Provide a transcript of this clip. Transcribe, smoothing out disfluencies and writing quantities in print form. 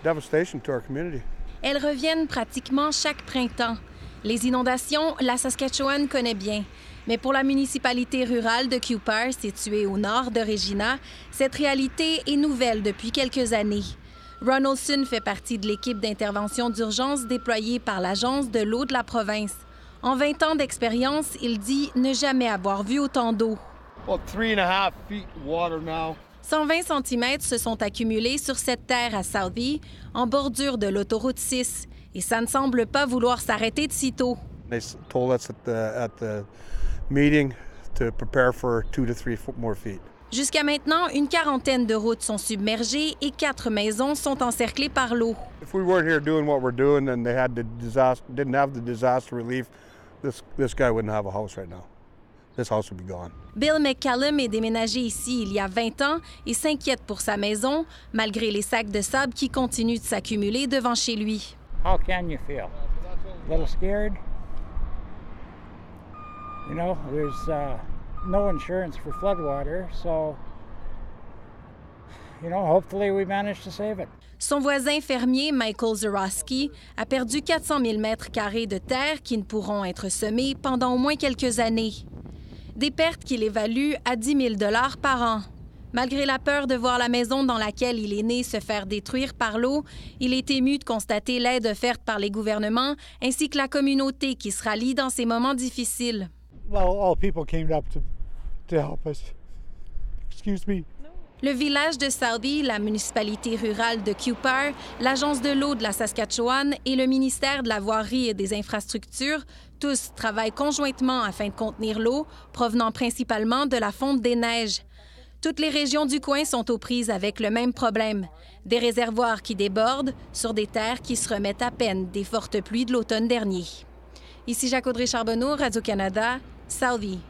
devastation to our community. Elles reviennent pratiquement chaque printemps. Les inondations, la Saskatchewan connaît bien. Mais pour la municipalité rurale de Cupar, située au nord de Regina, cette réalité est nouvelle depuis quelques années. Ronaldson fait partie de l'équipe d'intervention d'urgence déployée par l'Agence de l'eau de la province. En 20 ans d'expérience, il dit ne jamais avoir vu autant d'eau. 3.5 feet water now. 120 cm se sont accumulés sur cette terre à Southie, en bordure de l'autoroute 6. Et ça ne semble pas vouloir s'arrêter de sitôt. They told us at the meeting to prepare for 2 to 3 more feet. Jusqu'à maintenant, une quarantaine de routes sont submergées et 4 maisons sont encerclées par l'eau. If we weren't here doing what we're doing and they had didn't have the disaster relief, this guy wouldn't have a house right now. This house would be gone. Bill McCallum est déménagé ici il y a 20 ans et s'inquiète pour sa maison, malgré les sacs de sable qui continuent de s'accumuler devant chez lui. How can you feel? A little scared? You know, there's no insurance for floodwater, so, you know, hopefully we manage to save it. Son voisin fermier, Michael Zurowski, a perdu 400 000 mètres carrés de terre qui ne pourront être semés pendant au moins quelques années. Des pertes qu'il évalue à 10 000 $ par an. Malgré la peur de voir la maison dans laquelle il est né se faire détruire par l'eau, il est ému de constater l'aide offerte par les gouvernements ainsi que la communauté qui se rallie dans ces moments difficiles. Well, all people came up to help us. Excuse me. Le village de Southie, la municipalité rurale de Cupar, l'Agence de l'eau de la Saskatchewan et le ministère de la Voirie et des Infrastructures, tous travaillent conjointement afin de contenir l'eau, provenant principalement de la fonte des neiges. Toutes les régions du coin sont aux prises avec le même problème. Des réservoirs qui débordent sur des terres qui se remettent à peine des fortes pluies de l'automne dernier. Ici Jacques Audrey Charbonneau, Radio-Canada, Southie.